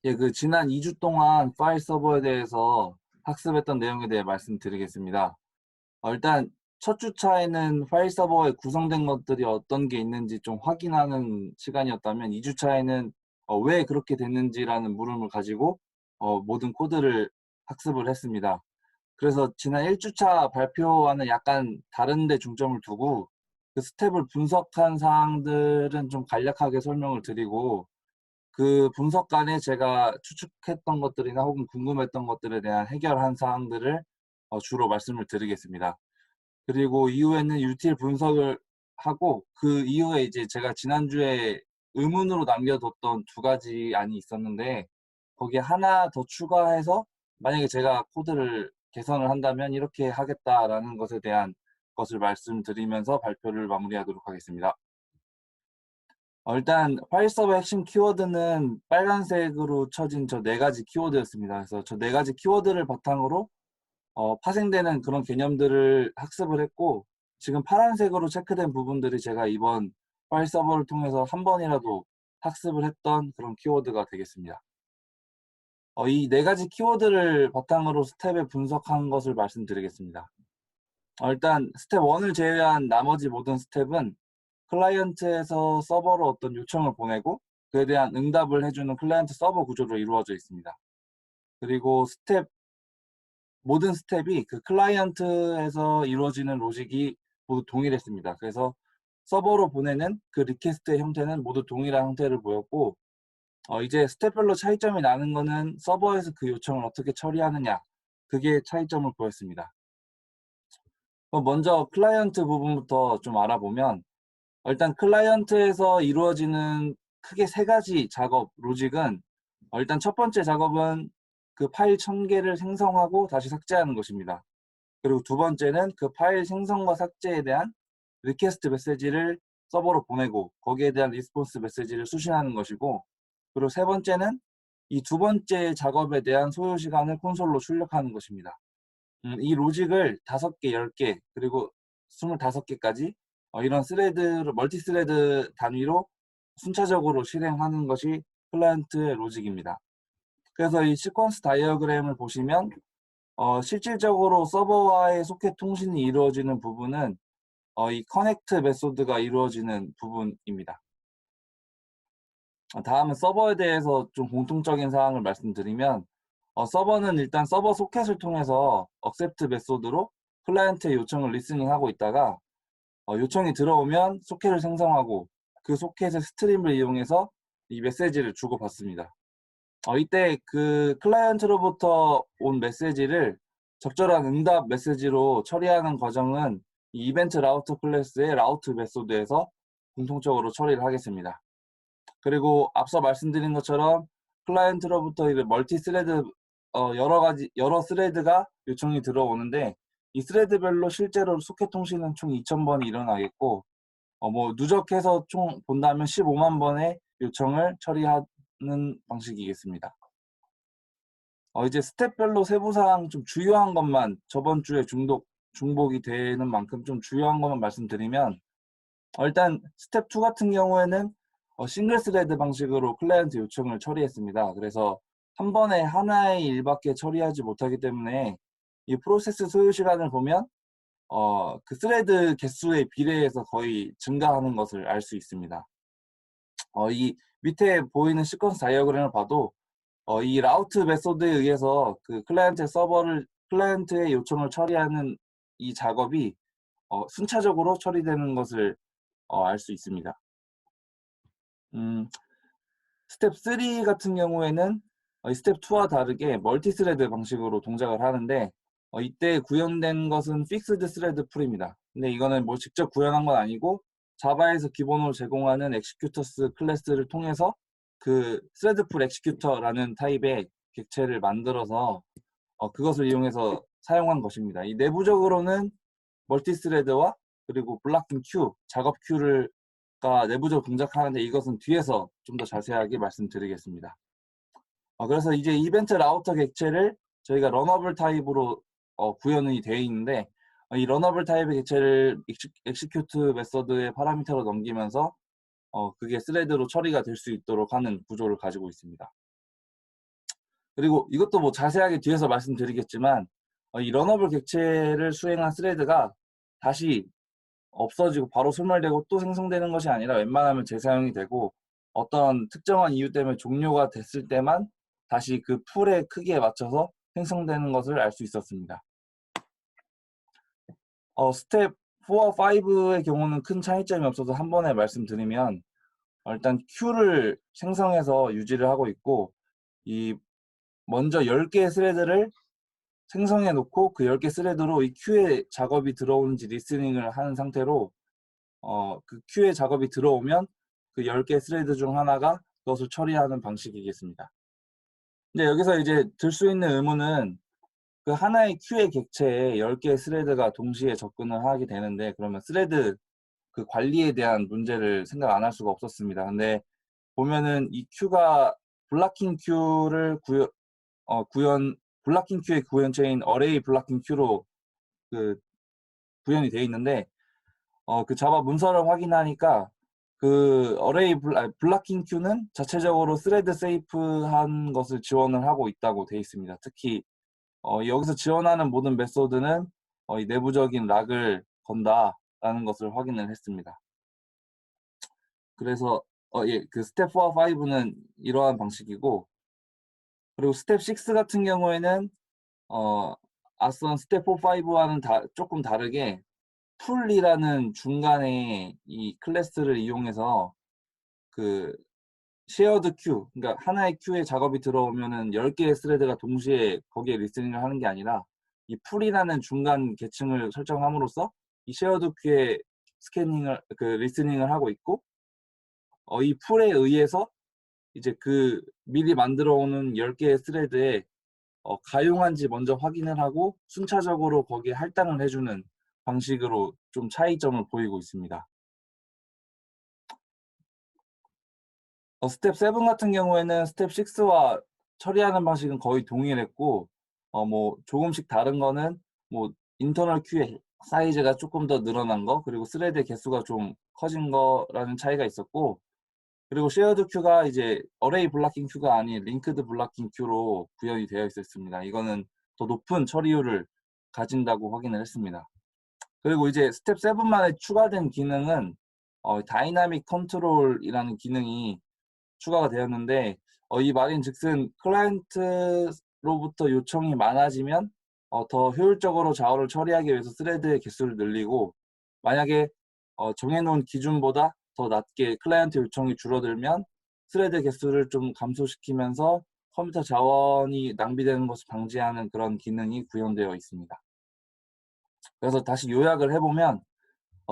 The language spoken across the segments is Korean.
예, 지난 2주 동안 파일 서버에 대해서 학습했던 내용에 대해 말씀드리겠습니다. 일단 첫 주차에는 파일 서버에 구성된 것들이 어떤 게 있는지 좀 확인하는 시간이었다면, 2주 차에는 왜 그렇게 됐는지라는 물음을 가지고 모든 코드를 학습을 했습니다. 그래서 지난 1주차 발표와는 약간 다른 데 중점을 두고 그 스텝을 분석한 사항들은 좀 간략하게 설명을 드리고, 그 분석간에 제가 추측했던 것들이나 혹은 궁금했던 것들에 대한 해결한 사항들을 주로 말씀을 드리겠습니다. 그리고 이후에는 util 분석을 하고, 그 이후에 이제 제가 지난주에 의문으로 남겨뒀던 두 가지 안이 있었는데, 거기에 하나 더 추가해서 만약에 제가 코드를 개선을 한다면 이렇게 하겠다라는 것에 대한 것을 말씀드리면서 발표를 마무리하도록 하겠습니다. 일단 파일 서버 핵심 키워드는 빨간색으로 쳐진 저 네 가지 키워드였습니다. 그래서 저 네 가지 키워드를 바탕으로 파생되는 그런 개념들을 학습을 했고, 지금 파란색으로 체크된 부분들이 제가 이번 파일 서버를 통해서 한 번이라도 학습을 했던 그런 키워드가 되겠습니다. 이 네 가지 키워드를 바탕으로 스텝에 분석한 것을 말씀드리겠습니다. 일단 스텝 1을 제외한 나머지 모든 스텝은 클라이언트에서 서버로 어떤 요청을 보내고 그에 대한 응답을 해주는 클라이언트 서버 구조로 이루어져 있습니다. 그리고 모든 스텝이 그 클라이언트에서 이루어지는 로직이 모두 동일했습니다. 그래서 서버로 보내는 그 리퀘스트의 형태는 모두 동일한 형태를 보였고, 이제 스텝별로 차이점이 나는 거는 서버에서 그 요청을 어떻게 처리하느냐, 그게 차이점을 보였습니다. 먼저 클라이언트 부분부터 좀 알아보면, 일단 클라이언트에서 이루어지는 크게 세 가지 작업 로직은, 일단 첫 번째 작업은 그 파일 1000개를 생성하고 다시 삭제하는 것입니다. 그리고 두 번째는 그 파일 생성과 삭제에 대한 리퀘스트 메시지를 서버로 보내고 거기에 대한 리스폰스 메시지를 수신하는 것이고, 그리고 세 번째는 이 두 번째 작업에 대한 소요 시간을 콘솔로 출력하는 것입니다. 이 로직을 5개, 10개, 그리고 25개까지 이런 멀티 스레드 단위로 순차적으로 실행하는 것이 클라이언트의 로직입니다. 그래서 이 시퀀스 다이어그램을 보시면 실질적으로 서버와의 소켓 통신이 이루어지는 부분은 이 커넥트 메소드가 이루어지는 부분입니다. 다음은 서버에 대해서 좀 공통적인 사항을 말씀드리면, 서버는 일단 서버 소켓을 통해서 accept 메소드로 클라이언트의 요청을 리스닝하고 있다가 요청이 들어오면 소켓을 생성하고 그 소켓의 스트림을 이용해서 이 메시지를 주고받습니다. 이때 그 클라이언트로부터 온 메시지를 적절한 응답 메시지로 처리하는 과정은 이 이벤트 라우터 클래스의 라우트 메소드에서 공통적으로 처리를 하겠습니다. 그리고 앞서 말씀드린 것처럼 클라이언트로부터 이제 멀티 스레드 여러 스레드가 요청이 들어오는데, 이 스레드별로 실제로 소켓 통신은 총 2000번이 일어나겠고, 뭐 누적해서 총 본다면 15만 번의 요청을 처리하는 방식이겠습니다. 이제 스텝별로 세부사항 좀 주요한 것만, 저번 주에 중복이 되는 만큼 좀 주요한 것만 말씀드리면, 일단 스텝 2 같은 경우에는 싱글 스레드 방식으로 클라이언트 요청을 처리했습니다. 그래서 한 번에 하나의 일밖에 처리하지 못하기 때문에 이 프로세스 소요 시간을 보면 그 스레드 개수에 비례해서 거의 증가하는 것을 알 수 있습니다. 이 밑에 보이는 시퀀스 다이어그램을 봐도 이 라우트 메소드에 의해서 그 클라이언트의 요청을 처리하는 이 작업이 순차적으로 처리되는 것을 알 수 있습니다. 음, 스텝 3 같은 경우에는 이 스텝 2와 다르게 멀티 스레드 방식으로 동작을 하는데, 이때 구현된 것은 픽스드 스레드 풀입니다. 근데 이거는 뭐 직접 구현한 건 아니고 자바에서 기본으로 제공하는 엑시큐터스 클래스를 통해서 그 스레드 풀 엑시큐터라는 타입의 객체를 만들어서 그것을 이용해서 사용한 것입니다. 이 내부적으로는 멀티 스레드와 그리고 블락킹 큐, 작업 큐를 내부적으로 동작하는데, 이것은 뒤에서 좀 더 자세하게 말씀드리겠습니다. 그래서 이제 이벤트 라우터 객체를 저희가 러너블 타입으로 구현이 되어 있는데, 이 러너블 타입의 객체를 엑시큐트 메서드의 파라미터로 넘기면서 그게 스레드로 처리가 될 수 있도록 하는 구조를 가지고 있습니다. 그리고 이것도 뭐 자세하게 뒤에서 말씀드리겠지만 이 러너블 객체를 수행한 스레드가 다시 없어지고 바로 소멸되고 또 생성되는 것이 아니라 웬만하면 재사용이 되고 어떤 특정한 이유 때문에 종료가 됐을 때만 다시 그 풀의 크기에 맞춰서 생성되는 것을 알 수 있었습니다. 스텝 4와 5의 경우는 큰 차이점이 없어서 한 번에 말씀드리면 일단 Q를 생성해서 유지를 하고 있고 이 먼저 10개의 스레드를 생성해 놓고 그 10개 스레드로 이 Q의 작업이 들어오는지 리스닝을 하는 상태로 그 Q의 작업이 들어오면 그 10개 스레드 중 하나가 그것을 처리하는 방식이겠습니다. 근데 여기서 이제 들 수 있는 의문은 그 하나의 Q의 객체에 10개의 스레드가 동시에 접근을 하게 되는데 그러면 스레드 그 관리에 대한 문제를 생각 안 할 수가 없었습니다. 근데 보면은 이 Q가 블락킹 Q를 블락킹 Q의 구현체인 어레이 블락킹 Q로 그 구현이 되어 있는데 그 자바 문서를 확인하니까 그 블락킹 큐는 자체적으로 스레드 세이프한 것을 지원을 하고 있다고 되어 있습니다. 특히 여기서 지원하는 모든 메소드는 이 내부적인 락을 건다라는 것을 확인을 했습니다. 그래서 예, 그 스텝 4와 5는 이러한 방식이고 그리고 스텝 6 같은 경우에는 앞선 스텝 4, 5와는 조금 다르게 풀이라는 중간에 이 클래스를 이용해서 그 쉐어드 큐, 그러니까 하나의 큐에 작업이 들어오면은 10개의 스레드가 동시에 거기에 리스닝을 하는 게 아니라 이 풀이라는 중간 계층을 설정함으로써 이 쉐어드 큐에 리스닝을 하고 있고 이 풀에 의해서 이제 그 미리 만들어 오는 10개의 스레드에 가용한지 먼저 확인을 하고 순차적으로 거기에 할당을 해주는 방식으로 좀 차이점을 보이고 있습니다. 스텝 7 같은 경우에는 스텝 6와 처리하는 방식은 거의 동일했고 뭐 조금씩 다른 거는 뭐 인터널 큐의 사이즈가 조금 더 늘어난 거 그리고 스레드의 개수가 좀 커진 거라는 차이가 있었고 그리고 쉐어드 큐가 이제 어레이 블락킹 큐가 아닌 링크드 블락킹 큐로 구현이 되어 있었습니다. 이거는 더 높은 처리율을 가진다고 확인을 했습니다. 그리고 이제 스텝 7만에 추가된 기능은 다이나믹 컨트롤이라는 기능이 추가가 되었는데 이 말인즉슨 클라이언트로부터 요청이 많아지면 더 효율적으로 자원을 처리하기 위해서 스레드의 개수를 늘리고 만약에 정해놓은 기준보다 더 낮게 클라이언트 요청이 줄어들면 스레드 개수를 좀 감소시키면서 컴퓨터 자원이 낭비되는 것을 방지하는 그런 기능이 구현되어 있습니다. 그래서 다시 요약을 해보면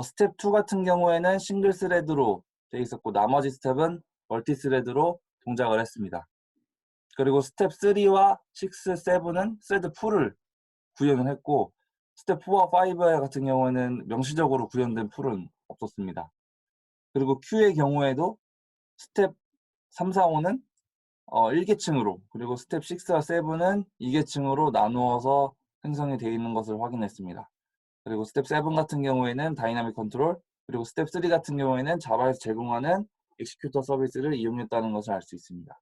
스텝 2 같은 경우에는 싱글 스레드로 되어 있었고 나머지 스텝은 멀티 스레드로 동작을 했습니다. 그리고 스텝 3와 6, 7은 스레드 풀을 구현을 했고 스텝 4와 5 같은 경우에는 명시적으로 구현된 풀은 없었습니다. 그리고 Q의 경우에도 스텝 3, 4, 5는 1계층으로 그리고 스텝 6와 7은 2계층으로 나누어서 생성이 되어 있는 것을 확인했습니다. 그리고 스텝 7 같은 경우에는 다이나믹 컨트롤 그리고 스텝 3 같은 경우에는 자바에서 제공하는 엑시큐터 서비스를 이용했다는 것을 알 수 있습니다.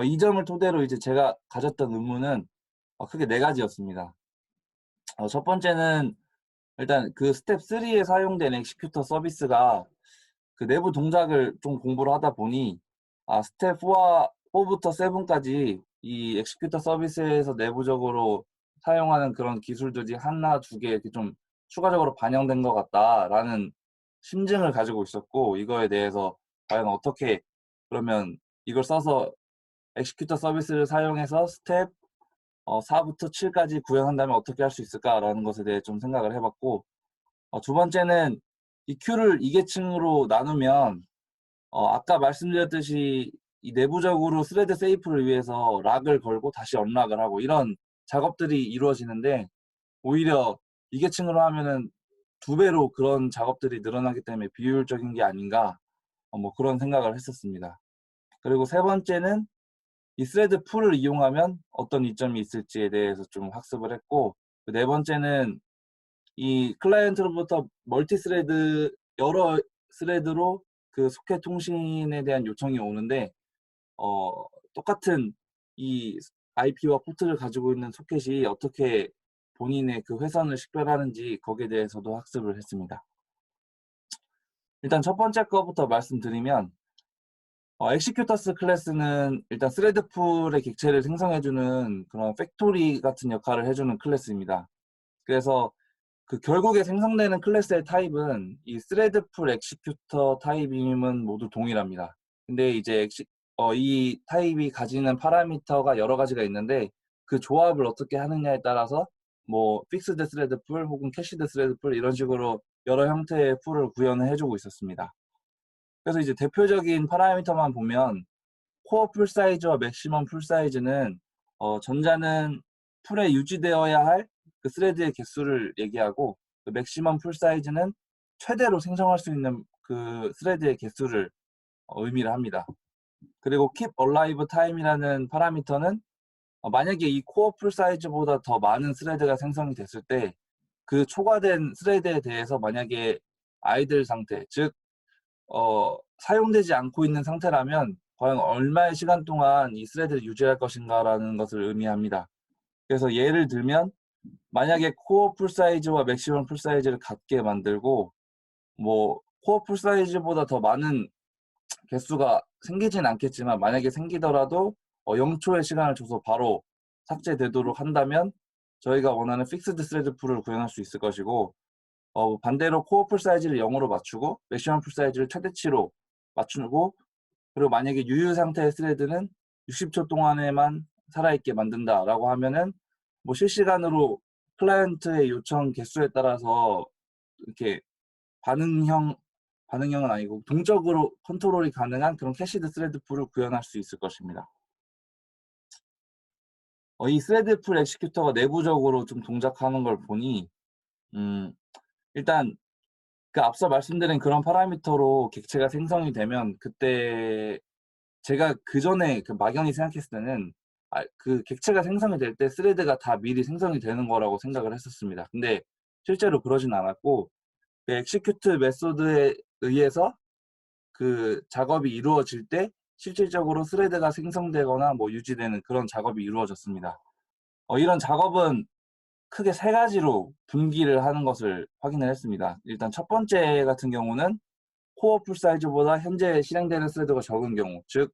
이 점을 토대로 이제 제가 가졌던 의문은 크게 4가지였습니다. 첫 번째는 일단 그 스텝 3에 사용된 엑시큐터 서비스가 그 내부 동작을 좀 공부를 하다 보니 스텝 4부터 7까지 이 엑시큐터 서비스에서 내부적으로 사용하는 그런 기술들이 하나, 두 개 이렇게 좀 추가적으로 반영된 것 같다라는 심증을 가지고 있었고 이거에 대해서 과연 어떻게 그러면 이걸 써서 엑시큐터 서비스를 사용해서 스텝 4부터 7까지 구현한다면 어떻게 할 수 있을까라는 것에 대해 좀 생각을 해봤고 두 번째는 이 큐를 2계층으로 나누면 아까 말씀드렸듯이 이 내부적으로 스레드 세이프를 위해서 락을 걸고 다시 언락을 하고 이런 작업들이 이루어지는데 오히려 2계층으로 하면은 2배로 그런 작업들이 늘어나기 때문에 비효율적인 게 아닌가 뭐 그런 생각을 했었습니다. 그리고 세 번째는 이 스레드 풀을 이용하면 어떤 이점이 있을지에 대해서 좀 학습을 했고 네 번째는 이 클라이언트로부터 멀티 스레드 여러 스레드로 그 소켓 통신에 대한 요청이 오는데 똑같은 이 IP와 포트를 가지고 있는 소켓이 어떻게 본인의 그 회선을 식별하는지 거기에 대해서도 학습을 했습니다. 일단 첫 번째 거부터 말씀드리면 엑시큐터스 클래스는 일단 스레드풀의 객체를 생성해주는 그런 팩토리 같은 역할을 해주는 클래스입니다. 그래서 그 결국에 생성되는 클래스의 타입은 이 스레드풀 엑시큐터 타입임은 모두 동일합니다. 근데 이제 이 타입이 가지는 파라미터가 여러 가지가 있는데 그 조합을 어떻게 하느냐에 따라서 뭐 픽스드 스레드풀 혹은 캐시드 스레드풀 이런 식으로 여러 형태의 풀을 구현을 해주고 있었습니다. 그래서 이제 대표적인 파라미터만 보면 코어 풀 사이즈와 맥시멈 풀 사이즈는 전자는 풀에 유지되어야 할 그 스레드의 개수를 얘기하고 그 맥시멈 풀 사이즈는 최대로 생성할 수 있는 그 스레드의 개수를 의미를 합니다. 그리고 keep alive time이라는 파라미터는 만약에 이 코어 풀 사이즈보다 더 많은 스레드가 생성이 됐을 때 그 초과된 스레드에 대해서 만약에 아이들 상태, 즉 사용되지 않고 있는 상태라면 과연 얼마의 시간 동안 이 스레드를 유지할 것인가라는 것을 의미합니다. 그래서 예를 들면 만약에 코어 풀 사이즈와 맥시멈 풀 사이즈를 같게 만들고 뭐 코어 풀 사이즈보다 더 많은 개수가 생기진 않겠지만 만약에 생기더라도 0초의 시간을 줘서 바로 삭제되도록 한다면 저희가 원하는 픽스드 스레드 풀을 구현할 수 있을 것이고 반대로 코어 풀 사이즈를 0으로 맞추고 맥시멈 풀 사이즈를 최대치로 맞추고 그리고 만약에 유효 상태의 스레드는 60초 동안에만 살아있게 만든다라고 하면은 뭐 실시간으로 클라이언트의 요청 개수에 따라서 이렇게 반응형은 아니고 동적으로 컨트롤이 가능한 그런 캐시드 스레드 풀을 구현할 수 있을 것입니다. 이 스레드 풀 엑시큐터가 내부적으로 좀 동작하는 걸 보니 일단 그 앞서 말씀드린 그런 파라미터로 객체가 생성이 되면 그때 제가 그 전에 그 막연히 생각했을 때는 그 객체가 생성이 될 때 스레드가 다 미리 생성이 되는 거라고 생각을 했었습니다. 근데 실제로 그러진 않았고 그 엑시큐트 메소드에 의해서 그 작업이 이루어질 때 실질적으로 스레드가 생성되거나 뭐 유지되는 그런 작업이 이루어졌습니다. 이런 작업은 크게 세 가지로 분기를 하는 것을 확인을 했습니다. 일단 첫 번째 같은 경우는 코어 풀 사이즈보다 현재 실행되는 스레드가 적은 경우, 즉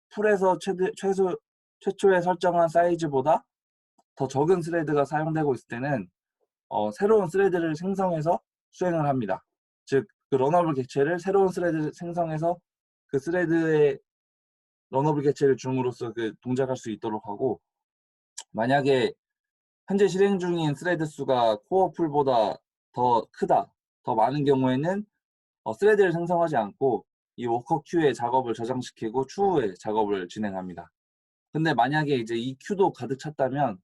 풀에서 최초에 설정한 사이즈보다 더 적은 스레드가 사용되고 있을 때는 새로운 스레드를 생성해서 수행을 합니다. 즉, 그 러너블 객체를 새로운 스레드를 생성해서 그 스레드에 러너블 객체를 줌으로써 그 동작할 수 있도록 하고 만약에 현재 실행 중인 스레드 수가 코어 풀보다 더 크다, 더 많은 경우에는 스레드를 생성하지 않고 이 워커 큐에 작업을 저장시키고 추후에 작업을 진행합니다. 근데 만약에 이제 이 큐도 가득 찼다면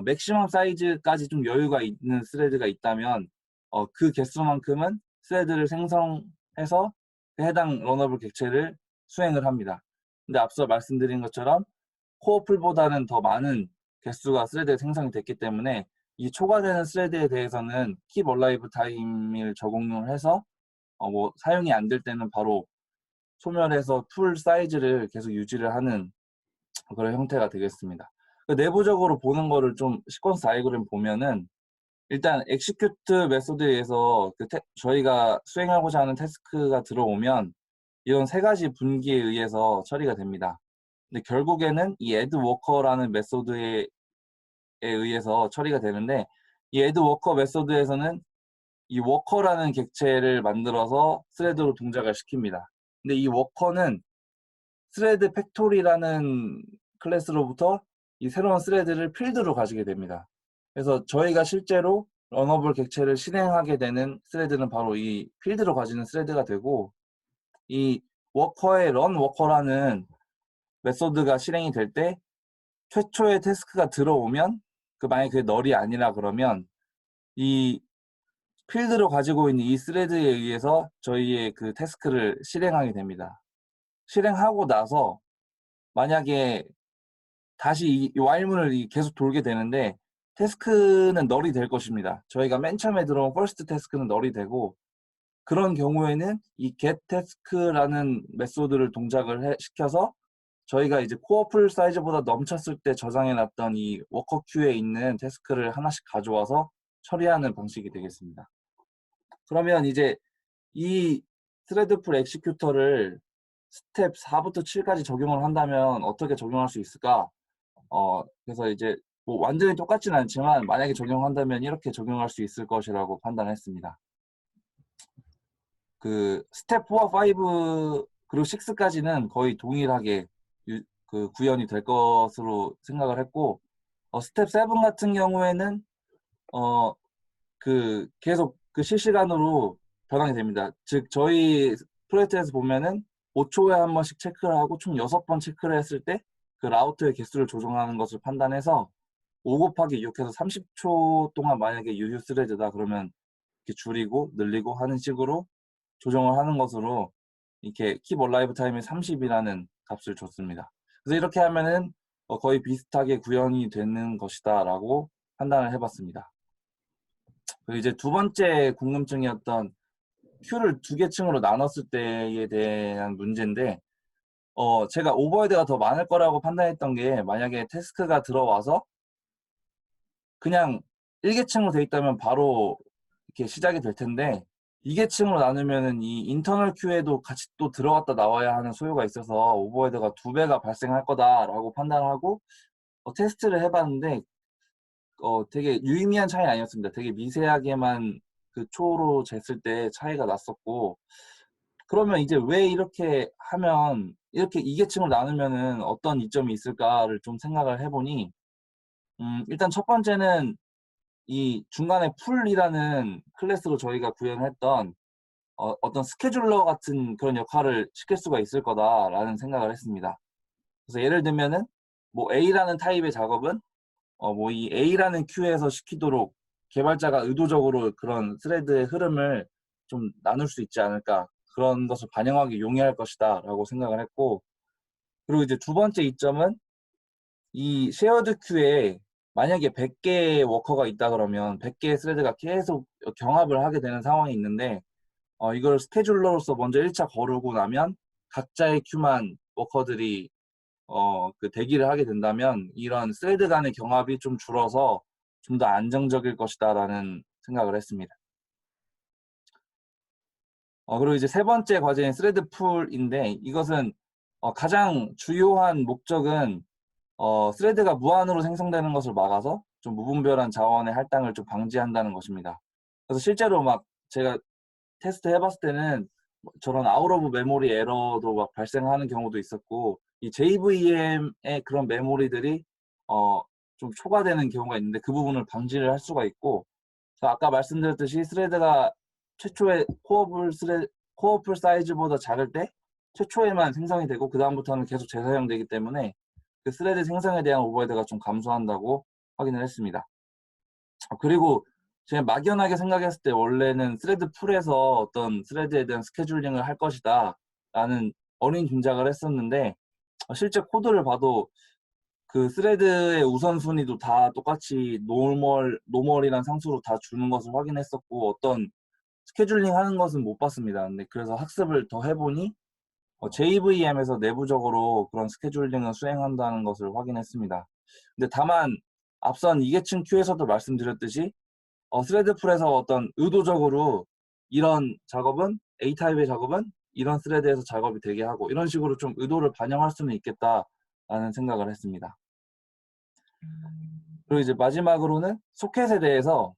맥시멈 사이즈까지 좀 여유가 있는 스레드가 있다면 그 개수만큼은 스레드를 생성해서 그 해당 러너블 객체를 수행을 합니다. 근데 앞서 말씀드린 것처럼 코어 풀보다는 더 많은 개수가 스레드에 생성이 됐기 때문에 이 초과되는 스레드에 대해서는 keep alive time을 적용을 해서 뭐 사용이 안 될 때는 바로 소멸해서 풀 사이즈를 계속 유지를 하는 그런 형태가 되겠습니다. 그 내부적으로 보는 거를 좀 시퀀스 다이그램 보면은 일단 execute 메소드에 의해서 저희가 수행하고자 하는 태스크가 들어오면 이런 세 가지 분기에 의해서 처리가 됩니다. 근데 결국에는 이 add worker라는 메소드에 의해서 처리가 되는데 이 add worker 메소드에서는 이 워커라는 객체를 만들어서 스레드로 동작을 시킵니다. 근데 이 워커는 스레드 팩토리라는 클래스로부터 이 새로운 스레드를 필드로 가지게 됩니다. 그래서 저희가 실제로 러너블 객체를 실행하게 되는 스레드는 바로 이 필드로 가지는 스레드가 되고 이 워커의 런 워커라는 메소드가 실행이 될 때 최초의 태스크가 들어오면 만약에 그게 널이 아니라 그러면 이 필드로 가지고 있는 이 스레드에 의해서 저희의 그 태스크를 실행하게 됩니다. 실행하고 나서 만약에 다시 이 while문을 계속 돌게 되는데 태스크는 널이 될 것입니다. 저희가 맨 처음에 들어온 first 태스크는 널이 되고 그런 경우에는 이 get task라는 메소드를 동작을 시켜서 저희가 이제 코어 풀 사이즈보다 넘쳤을 때 저장해놨던 이 워커 큐에 있는 태스크를 하나씩 가져와서 처리하는 방식이 되겠습니다. 그러면 이제 이 스레드풀 엑시큐터를 스텝 4부터 7까지 적용을 한다면 어떻게 적용할 수 있을까? 그래서 이제 뭐 완전히 똑같진 않지만 만약에 적용한다면 이렇게 적용할 수 있을 것이라고 판단했습니다. 그 스텝 4, 5 그리고 6까지는 거의 동일하게 구현이 될 것으로 생각을 했고, 스텝 7 같은 경우에는 계속 실시간으로 변환이 됩니다. 즉 저희 프로젝트에서 보면은 5초에 한 번씩 체크를 하고 총 6번 체크를 했을 때 그 라우터의 개수를 조정하는 것을 판단해서 5 곱하기 6 해서 30초 동안 만약에 유효 스레드다 그러면 이렇게 줄이고 늘리고 하는 식으로 조정을 하는 것으로 이렇게 keep alive time이 30이라는 값을 줬습니다. 그래서 이렇게 하면은 거의 비슷하게 구현이 되는 것이다 라고 판단을 해봤습니다. 그리고 이제 두 번째 궁금증이었던 큐를 두 개 층으로 나눴을 때에 대한 문제인데, 제가 오버헤드가 더 많을 거라고 판단했던 게, 만약에 태스크가 들어와서 그냥 1계층으로 돼 있다면 바로 이렇게 시작이 될 텐데, 2계층으로 나누면은 이 인터널 큐에도 같이 또 들어갔다 나와야 하는 소요가 있어서 오버헤드가 2배가 발생할 거다라고 판단하고 테스트를 해봤는데 되게 유의미한 차이는 아니었습니다. 되게 미세하게만 그 초로 쟀을 때 차이가 났었고, 그러면 이제 왜 이렇게 하면 이렇게 2계층으로 나누면은 어떤 이점이 있을까를 좀 생각을 해보니, 일단 첫 번째는 이 중간에 풀이라는 클래스로 저희가 구현했던 어떤 스케줄러 같은 그런 역할을 시킬 수가 있을 거다라는 생각을 했습니다. 그래서 예를 들면은 뭐 A라는 타입의 작업은 뭐 이 A라는 큐에서 시키도록 개발자가 의도적으로 그런 스레드의 흐름을 좀 나눌 수 있지 않을까, 그런 것을 반영하기 용이할 것이다 라고 생각을 했고, 그리고 이제 두 번째 이점은 이 쉐어드 큐에 만약에 100개의 워커가 있다 그러면 100개의 스레드가 계속 경합을 하게 되는 상황이 있는데, 이걸 스케줄러로서 먼저 1차 거르고 나면 각자의 큐만 워커들이 그 대기를 하게 된다면 이런 스레드 간의 경합이 좀 줄어서 좀 더 안정적일 것이다라는 생각을 했습니다. 그리고 이제 세 번째 과제인 스레드 풀인데, 이것은 가장 주요한 목적은 스레드가 무한으로 생성되는 것을 막아서 좀 무분별한 자원의 할당을 좀 방지한다는 것입니다. 그래서 실제로 막 제가 테스트 해봤을 때는 저런 아웃 오브 메모리 에러도 막 발생하는 경우도 있었고, 이 JVM의 그런 메모리들이 좀 초과되는 경우가 있는데 그 부분을 방지를 할 수가 있고, 아까 말씀드렸듯이 스레드가 최초의 코어풀 사이즈보다 작을 때 최초에만 생성이 되고 그 다음부터는 계속 재사용되기 때문에 그 스레드 생성에 대한 오버헤드가 좀 감소한다고 확인을 했습니다. 그리고 제가 막연하게 생각했을 때 원래는 스레드 풀에서 어떤 스레드에 대한 스케줄링을 할 것이다 라는 어린 짐작을 했었는데, 실제 코드를 봐도 그 스레드의 우선순위도 다 똑같이 노멀이란 상수로 다 주는 것을 확인했었고, 어떤 스케줄링 하는 것은 못 봤습니다. 근데 그래서 학습을 더 해보니 JVM에서 내부적으로 그런 스케줄링을 수행한다는 것을 확인했습니다. 근데 다만 앞선 2계층 큐에서도 말씀드렸듯이 스레드풀에서 어떤 의도적으로 이런 작업은 A타입의 작업은 이런 스레드에서 작업이 되게 하고 이런 식으로 좀 의도를 반영할 수는 있겠다라는 생각을 했습니다. 그리고 이제 마지막으로는 소켓에 대해서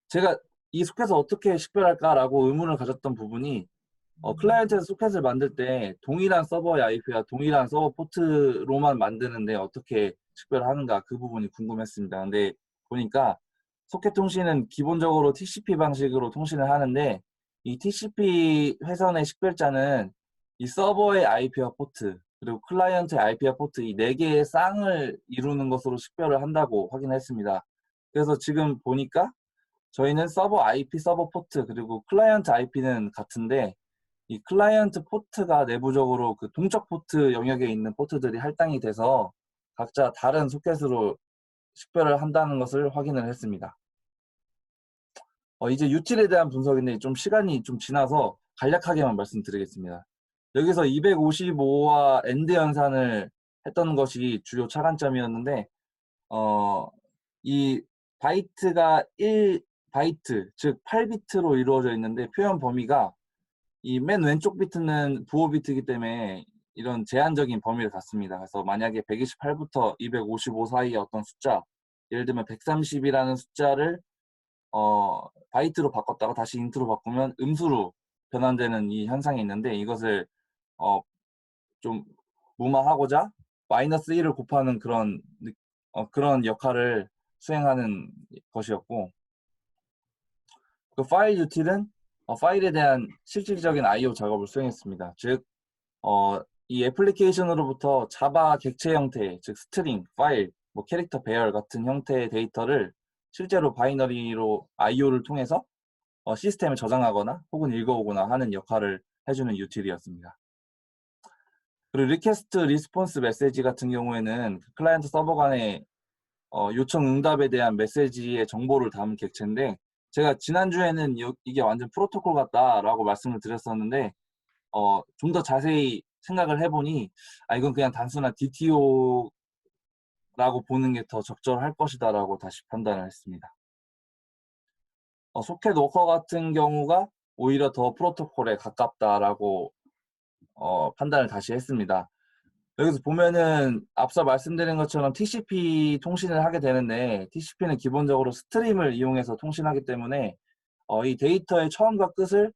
제가 이 소켓을 어떻게 식별할까라고 의문을 가졌던 부분이 클라이언트에서 소켓을 만들 때 동일한 서버의 IP와 동일한 서버 포트로만 만드는데 어떻게 식별하는가, 그 부분이 궁금했습니다. 근데 보니까 소켓 통신은 기본적으로 TCP 방식으로 통신을 하는데 이 TCP 회선의 식별자는 이 서버의 IP와 포트 그리고 클라이언트의 IP와 포트 이 4개의 쌍을 이루는 것으로 식별을 한다고 확인했습니다. 그래서 지금 보니까 저희는 서버 IP, 서버 포트 그리고 클라이언트 IP는 같은데 이 클라이언트 포트가 내부적으로 그 동적 포트 영역에 있는 포트들이 할당이 돼서 각자 다른 소켓으로 식별을 한다는 것을 확인을 했습니다. 이제 유틸에 대한 분석인데 좀 시간이 좀 지나서 간략하게만 말씀드리겠습니다. 여기서 255와 엔드 연산을 했던 것이 주요 차관점이었는데 이 바이트가 1바이트, 즉 8비트로 이루어져 있는데 표현 범위가 이 맨 왼쪽 비트는 부호 비트이기 때문에 이런 제한적인 범위를 갖습니다. 그래서 만약에 128부터 255 사이의 어떤 숫자, 예를 들면 130이라는 숫자를 바이트로 바꿨다가 다시 인트로 바꾸면 음수로 변환되는 이 현상이 있는데, 이것을 좀 무마하고자 마이너스 1을 곱하는 그런 역할을 수행하는 것이었고, 그 파일 유틸은 파일에 대한 실질적인 I/O 작업을 수행했습니다. 즉, 이 애플리케이션으로부터 자바 객체 형태, 즉 스트링, 파일, 뭐 캐릭터 배열 같은 형태의 데이터를 실제로 바이너리로 I/O를 통해서 시스템에 저장하거나 혹은 읽어오거나 하는 역할을 해주는 유틸이었습니다. 그리고 리퀘스트 리스폰스 메시지 같은 경우에는 그 클라이언트 서버 간의 요청 응답에 대한 메시지의 정보를 담은 객체인데, 제가 지난주에는 이게 완전 프로토콜 같다라고 말씀을 드렸었는데 좀 더 자세히 생각을 해보니 이건 그냥 단순한 DTO라고 보는 게 더 적절할 것이다라고 다시 판단을 했습니다. 소켓 워커 같은 경우가 오히려 더 프로토콜에 가깝다라고 판단을 다시 했습니다. 여기서 보면은 앞서 말씀드린 것처럼 TCP 통신을 하게 되는데, TCP는 기본적으로 스트림을 이용해서 통신하기 때문에 이 데이터의 처음과 끝을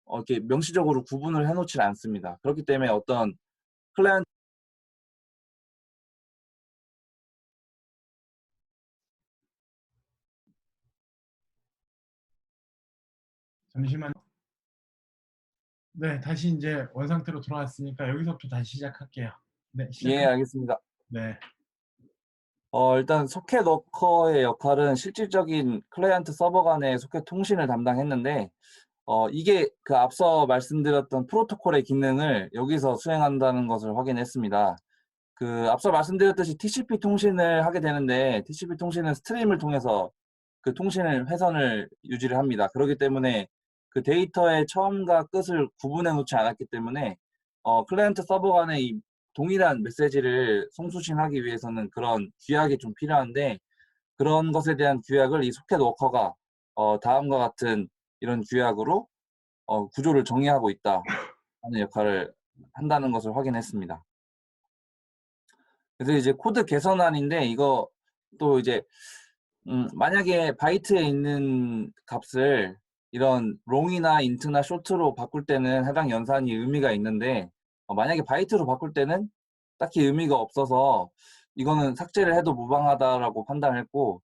이렇게 명시적으로 구분을 해놓지 않습니다. 그렇기 때문에 어떤 클라이언트 잠시만. 네, 다시 이제 원상태로 돌아왔으니까 여기서부터 다시 시작할게요. 네, 예, 시작할게요. 알겠습니다. 네. 일단 소켓 워커의 역할은 실질적인 클라이언트 서버 간의 소켓 통신을 담당했는데, 이게 그 앞서 말씀드렸던 프로토콜의 기능을 여기서 수행한다는 것을 확인했습니다. 그 앞서 말씀드렸듯이 TCP 통신을 하게 되는데, TCP 통신은 스트림을 통해서 그 통신을 회선을 유지를 합니다. 그렇기 때문에 그 데이터의 처음과 끝을 구분해 놓지 않았기 때문에 클라이언트 서버 간의 이 동일한 메시지를 송수신하기 위해서는 그런 규약이 좀 필요한데, 그런 것에 대한 규약을 이 소켓 워커가 다음과 같은 이런 규약으로 구조를 정의하고 있다 하는 역할을 한다는 것을 확인했습니다. 그래서 이제 코드 개선안인데, 이거 또 이제 만약에 바이트에 있는 값을 이런 롱이나 인트나 쇼트로 바꿀 때는 해당 연산이 의미가 있는데, 만약에 바이트로 바꿀 때는 딱히 의미가 없어서 이거는 삭제를 해도 무방하다라고 판단했고,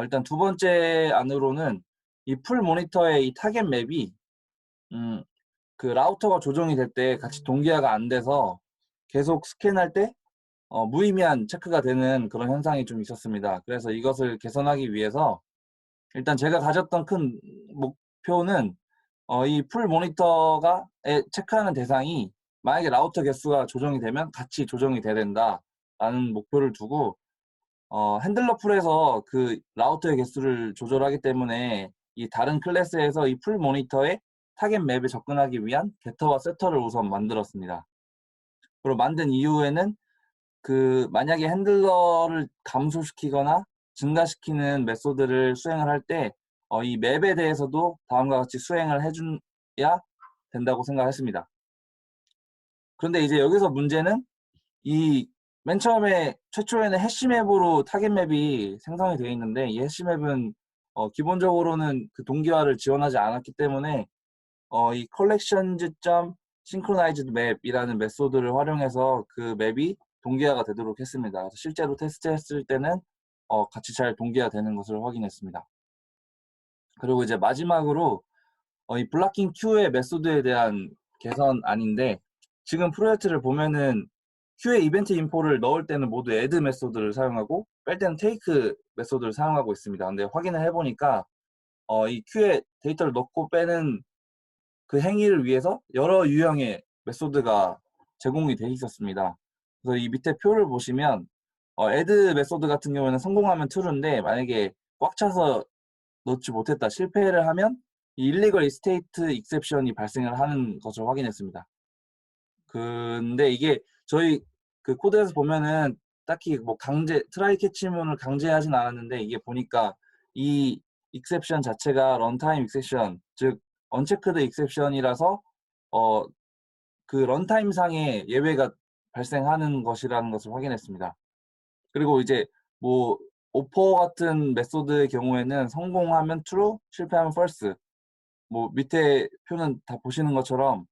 일단 두 번째 안으로는 이 풀 모니터의 이 타겟 맵이 그 라우터가 조정이 될 때 같이 동기화가 안 돼서 계속 스캔할 때 무의미한 체크가 되는 그런 현상이 좀 있었습니다. 그래서 이것을 개선하기 위해서 일단 제가 가졌던 큰 목표는 이 풀 모니터가 체크하는 대상이 만약에 라우터 개수가 조정이 되면 같이 조정이 돼야 된다라는 목표를 두고, 핸들러 풀에서 그 라우터의 개수를 조절하기 때문에 이 다른 클래스에서 이 풀 모니터의 타겟 맵에 접근하기 위한 게터와 세터를 우선 만들었습니다. 그리고 만든 이후에는 그 만약에 핸들러를 감소시키거나 증가시키는 메소드를 수행을 할 때 이 맵에 대해서도 다음과 같이 수행을 해줘야 된다고 생각했습니다. 그런데 이제 여기서 문제는 이 맨 처음에 최초에는 해시맵으로 타겟 맵이 생성이 되어 있는데, 이 해시맵은 기본적으로는 그 동기화를 지원하지 않았기 때문에 이 collections.synchronized map이라는 메소드를 활용해서 그 맵이 동기화가 되도록 했습니다. 그래서 실제로 테스트했을 때는 같이 잘 동기화 되는 것을 확인했습니다. 그리고 이제 마지막으로 이 블락킹 큐의 메소드에 대한 개선안인데, 지금 프로젝트를 보면은 큐의 이벤트 인포를 넣을 때는 모두 add 메소드를 사용하고 뺄 때는 take 메소드를 사용하고 있습니다. 근데 확인을 해보니까 이 큐에 데이터를 넣고 빼는 그 행위를 위해서 여러 유형의 메소드가 제공이 돼 있었습니다. 그래서 이 밑에 표를 보시면 add 메소드 같은 경우에는 성공하면 true인데, 만약에 꽉 차서 넣지 못했다, 실패를 하면 이 illegal state exception이 발생을 하는 것을 확인했습니다. 근데 이게 저희 그 코드에서 보면은 딱히 뭐 트라이 캐치문을 강제하진 않았는데 이게 보니까 이 exception 자체가 런타임 exception, 즉 unchecked exception이라서 그 런타임 상에 예외가 발생하는 것이라는 것을 확인했습니다. 그리고 이제 뭐 오퍼 같은 메소드의 경우에는 성공하면 true, 실패하면 false. 뭐 밑에 표는 다 보시는 것처럼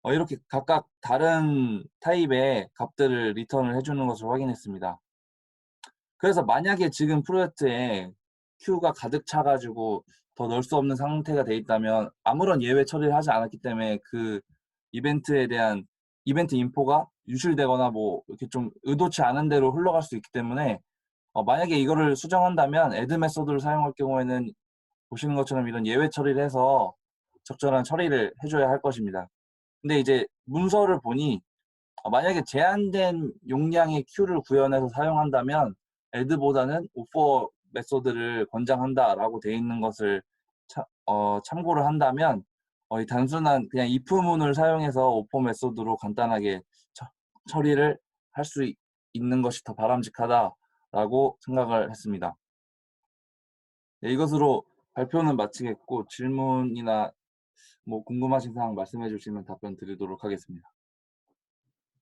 이렇게 각각 다른 타입의 값들을 리턴을 해주는 것을 확인했습니다. 그래서 만약에 지금 프로젝트에 큐가 가득 차가지고 더 넣을 수 없는 상태가 돼 있다면 아무런 예외 처리를 하지 않았기 때문에 그 이벤트에 대한 이벤트 인포가 유실되거나 뭐 이렇게 좀 의도치 않은 대로 흘러갈 수 있기 때문에 만약에 이거를 수정한다면 애드 메소드를 사용할 경우에는 보시는 것처럼 이런 예외 처리를 해서 적절한 처리를 해줘야 할 것입니다. 근데 이제 문서를 보니 만약에 제한된 용량의 큐를 구현해서 사용한다면 애드보다는 오퍼 메소드를 권장한다라고 되어 있는 것을 참고를 한다면 이 단순한 그냥 if문을 사용해서 오퍼 메소드로 간단하게 처리를 할 수 있는 것이 더 바람직하다라고 생각을 했습니다. 네, 이것으로 발표는 마치겠고 질문이나 뭐 궁금하신 사항 말씀해 주시면 답변 드리도록 하겠습니다.